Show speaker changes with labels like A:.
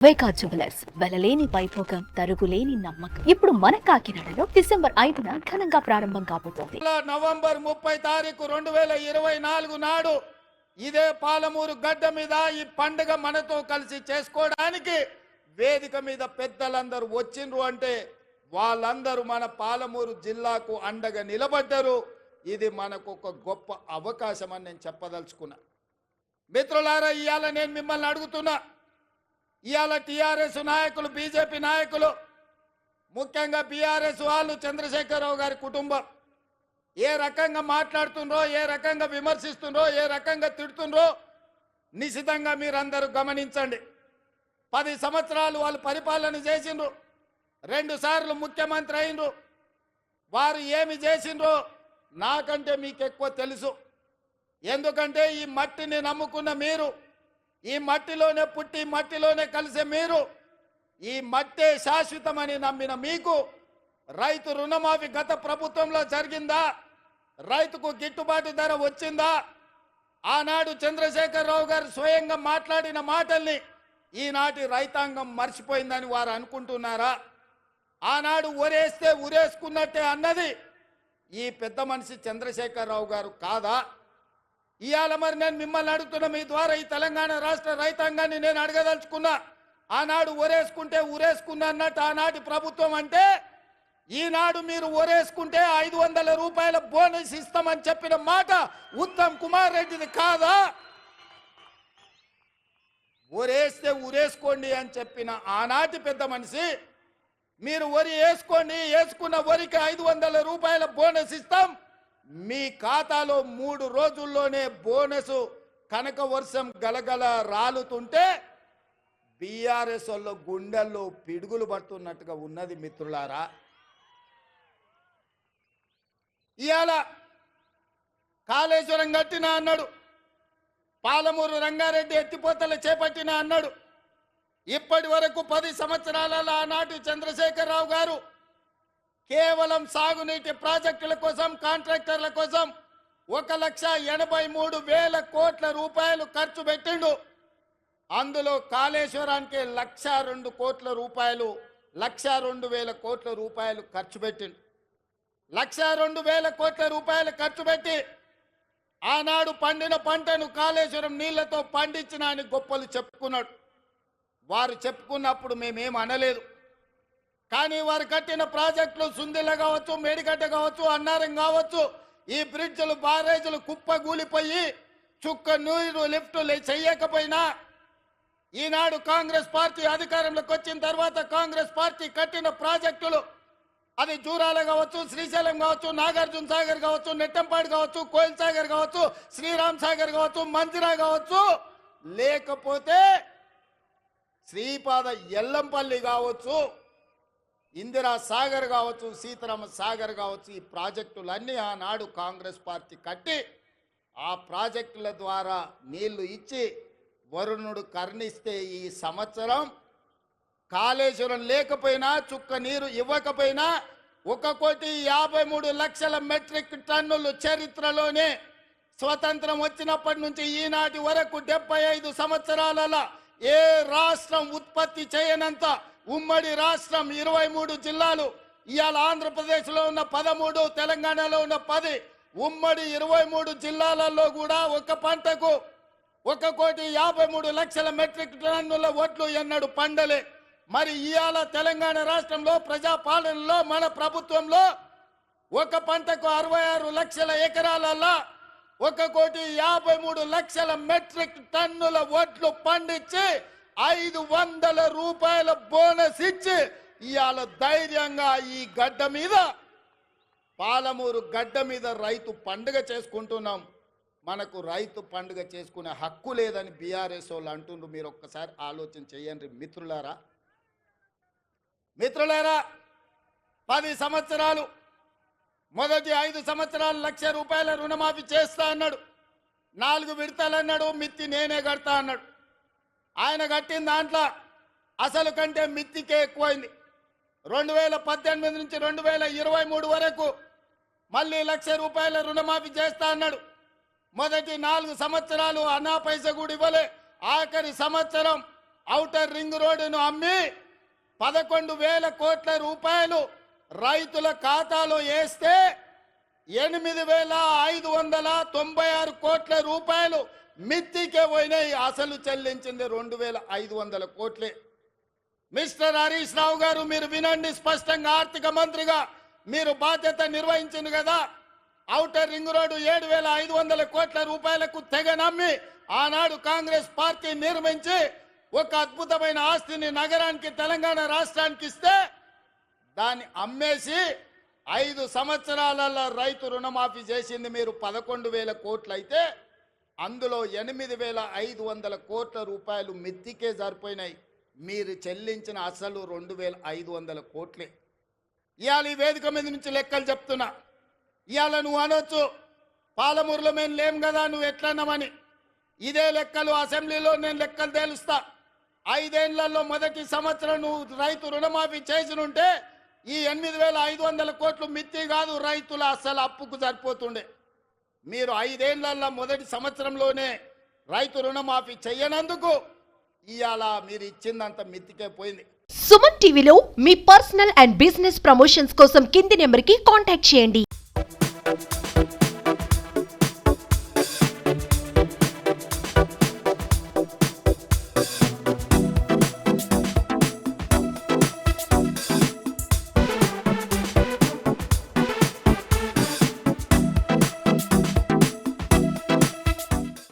A: వైకా jewellers వెలలేని Vaibhogam తరుగులేని నమ్మకం. ఇప్పుడు మన కాకినాడలో డిసెంబర్ 5న ఘనంగా ప్రారంభం కాబోతోంది.
B: నవంబర్ 30 తారీఖు 2024 నాడు ఇదే పాలమూరు గడ్డ మీద ఈ పండుగ మనతో కలిసి చేసుకోవడానికి వేదిక మీద పెద్దలందరూ వచ్చిండ్రు అంటే వాళ్ళందరూ మన పాలమూరు జిల్లాకు అండగా నిలబడ్డారు. ఇది మనకు ఒక గొప్ప అవకాశం అని నేను చెప్పదలుచుకున్నా. మిత్రులారా, ఇవాళ నేను మిమ్మల్ని అడుగుతున్నా, ఇవాళ టీఆర్ఎస్ నాయకులు, బీజేపీ నాయకులు, ముఖ్యంగా బీఆర్ఎస్ వాళ్ళు, చంద్రశేఖరరావు గారి కుటుంబం ఏ రకంగా మాట్లాడుతుండ్రో, ఏ రకంగా విమర్శిస్తుండ్రో, ఏ రకంగా తిడుతుండ్రో నిశితంగా మీరందరూ గమనించండి. 10 సంవత్సరాలు వాళ్ళు పరిపాలన చేసిండ్రు, 2 సార్లు ముఖ్యమంత్రి అయినరు. వారు ఏమి చేసిండ్రో నాకంటే మీకు ఎక్కువ తెలుసు. ఎందుకంటే ఈ మట్టిని నమ్ముకున్న మీరు, ఈ మట్టిలోనే పుట్టి మట్టిలోనే కలిసే మీరు, ఈ మట్టే శాశ్వతమని నమ్మిన మీకు రైతు రుణమాఫీ గత ప్రభుత్వంలో జరిగిందా? రైతుకు గిట్టుబాటు ధర వచ్చిందా? ఆనాడు చంద్రశేఖరరావు గారు స్వయంగా మాట్లాడిన మాటల్ని ఈనాటి రైతాంగం మర్చిపోయిందని వారు అనుకుంటున్నారా? ఆనాడు ఒరేస్తే ఉరేసుకున్నట్టే అన్నది ఈ పెద్ద మనిషి చంద్రశేఖరరావు గారు కాదా? ఇవాళ మరి నేను మిమ్మల్ని అడుగుతున్నా, మీ ద్వారా ఈ తెలంగాణ రాష్ట్ర రైతాంగాన్ని నేను అడగదలుచుకున్నా. ఆనాడు ఒరేసుకుంటే ఉరేసుకున్నా అన్నట్టు ఆనాటి ప్రభుత్వం అంటే, ఈనాడు మీరు ఒరేసుకుంటే 500 రూపాయల బోనస్ ఇస్తామని చెప్పిన మాట ఉత్తమ్ కుమార్ రెడ్డిది కాదా? ఒరేస్తే ఉరేసుకోండి అని చెప్పిన ఆనాటి పెద్ద మనిషి, మీరు వరి వేసుకోండి, వేసుకున్న వరికి 500 రూపాయల బోనస్ ఇస్తాం, మీ ఖాతాలో 3 రోజుల్లోనే బోనస్ కనక వర్షం గలగల రాలుతుంటే బీఆర్ఎస్ వాళ్ళ గుండెల్లో పిడుగులు పడుతున్నట్టుగా ఉన్నది. మిత్రులారా, ఇవాళ కాళేశ్వరం కట్టినా అన్నాడు, పాలమూరు రంగారెడ్డి ఎత్తిపోతలు చేపట్టినా అన్నాడు. ఇప్పటి వరకు 10 సంవత్సరాలలో ఆనాటి చంద్రశేఖరరావు గారు కేవలం సాగునీటి ప్రాజెక్టుల కోసం, కాంట్రాక్టర్ల కోసం 1,83,000 కోట్ల రూపాయలు ఖర్చు పెట్టిండు. అందులో కాళేశ్వరానికి 1,02 కోట్ల రూపాయలు, 1,02,000 కోట్ల రూపాయలు ఖర్చు పెట్టిండు. 1,02,000 కోట్ల రూపాయలు ఖర్చు పెట్టి ఆనాడు పండిన పంటను కాళేశ్వరం నీళ్లతో పండించిన అని గొప్పలు చెప్పుకున్నాడు. వారు చెప్పుకున్నప్పుడు మేమేం అనలేదు. కానీ వారు కట్టిన ప్రాజెక్టులు సుందిల్ల కావచ్చు, మేడిగడ్డ కావచ్చు, అన్నారం కావచ్చు, ఈ బ్రిడ్జ్లు, బారేజీలు కుప్పగూలిపోయి చుక్క నీరు లిఫ్టులు చెయ్యకపోయినా, ఈనాడు కాంగ్రెస్ పార్టీ అధికారంలోకి వచ్చిన తర్వాత కాంగ్రెస్ పార్టీ కట్టిన ప్రాజెక్టులు, అది జూరాల కావచ్చు, శ్రీశైలం కావచ్చు, నాగార్జున సాగర్ కావచ్చు, నెట్టంపాడు కావచ్చు, కోయిల్ సాగర్ కావచ్చు, శ్రీరామ్ సాగర్ కావచ్చు, మంజిరా కావచ్చు, లేకపోతే శ్రీపాద ఎల్లంపల్లి కావచ్చు, ఇందిరా సాగర్ కావచ్చు, సీతారామ సాగర్ కావచ్చు, ఈ ప్రాజెక్టులన్నీ ఆనాడు కాంగ్రెస్ పార్టీ కట్టి ఆ ప్రాజెక్టుల ద్వారా నీళ్లు ఇచ్చి వరుణుడు కర్ణిస్తే ఈ సంవత్సరం కాళేశ్వరం లేకపోయినా, చుక్క నీరు ఇవ్వకపోయినా 1,53,00,000 మెట్రిక్ టన్నులు చరిత్రలోనే స్వతంత్రం వచ్చినప్పటి నుంచి ఈనాటి వరకు 75 సంవత్సరాలలో ఏ రాష్ట్రం ఉత్పత్తి చేయనంత ఉమ్మడి రాష్ట్రం 23 జిల్లాలు. ఇవాళ ఆంధ్రప్రదేశ్లో ఉన్న 13, తెలంగాణలో ఉన్న 10, ఉమ్మడి 23 జిల్లాలలో కూడా ఒక పంటకు 1,53,00,000 మెట్రిక్ టన్నుల వడ్లు ఎన్నడు పండలే. మరి ఇవాళ తెలంగాణ రాష్ట్రంలో ప్రజాపాలనలో మన ప్రభుత్వంలో ఒక పంటకు 66 లక్షల ఎకరాలలో 1,53,00,000 మెట్రిక్ టన్నుల వడ్లు పండించి 500 రూపాయల బోనస్ ఇచ్చి ఇవాళ ధైర్యంగా ఈ గడ్డ మీద, పాలమూరు గడ్డ మీద రైతు పండుగ చేసుకుంటున్నాం. మనకు రైతు పండుగ చేసుకునే హక్కు లేదని బీఆర్ఎస్ వాళ్ళు అంటుండ్రు. మీరు ఒక్కసారి ఆలోచన చేయండి మిత్రులారా. 10 సంవత్సరాలు, మొదటి 5 సంవత్సరాలు 1,00,000 రూపాయల రుణమాఫీ చేస్తా అన్నాడు. 4 విడతలు అన్నాడు, మిత్తి నేనే కడతా అన్నాడు. ఆయన కట్టిన దాంట్లో అసలు కంటే మిత్తికే ఎక్కువైంది. 2018 నుంచి 2023 వరకు మళ్ళీ 1,00,000 రూపాయల రుణమాఫీ చేస్తా అన్నాడు. మొదటి 4 సంవత్సరాలు అనా పైస కూడా ఇవ్వలే. ఆఖరి సంవత్సరం ఔటర్ రింగ్ రోడ్డును అమ్మి 11,000 కోట్ల రూపాయలు రైతుల ఖాతాలో వేస్తే 8,596 కోట్ల రూపాయలు మిత్తికే పోయినాయి. అసలు చెల్లించింది 2,500 కోట్లే. మిస్టర్ హరీష్ రావు గారు, మీరు వినండి స్పష్టంగా. ఆర్థిక మంత్రిగా మీరు బాధ్యత నిర్వహించింది కదా. ఔటర్ రింగ్ రోడ్డు 7,500 కోట్ల రూపాయలకు తెగ నమ్మి ఆనాడు కాంగ్రెస్ పార్టీ నిర్మించి ఒక అద్భుతమైన ఆస్తిని నగరానికి, తెలంగాణ రాష్ట్రానికి ఇస్తే దాన్ని అమ్మేసి 5 సంవత్సరాలలో రైతు రుణమాఫీ చేసింది మీరు 11,000 కోట్లు అయితే అందులో 8,500 కోట్ల రూపాయలు మిత్తికే సరిపోయినాయి. మీరు చెల్లించిన అసలు 2,500 కోట్లే. ఇవాళ ఈ వేదిక మీద నుంచి లెక్కలు చెప్తున్నా. ఇవాళ నువ్వు అనొచ్చు పాలమూరులో మేము లేం కదా, నువ్వు ఎట్లన్నామని. ఇదే లెక్కలు అసెంబ్లీలో నేను లెక్కలు తేలుస్తా. 5 ఏళ్లలో మొదటి సంవత్సరం నువ్వు రైతు రుణమాఫీ చేసినుంటే ఈ 8,500 కోట్లు మిత్తి కాదు, రైతుల అసలు అప్పుకు సరిపోతుండే. మీరు 5 ఏళ్లలో మొదటి సంవత్సరంలోనే రైతు రుణమాఫీ చెయ్యనందుకు ఇవాళ మీరు ఇచ్చిందంత మిత్తికే పోయింది.
C: సుమన్ టీవీలో మీ పర్సనల్ అండ్ బిజినెస్ ప్రమోషన్స్ కోసం కింది నెంబర్కి కాంటాక్ట్ చేయండి.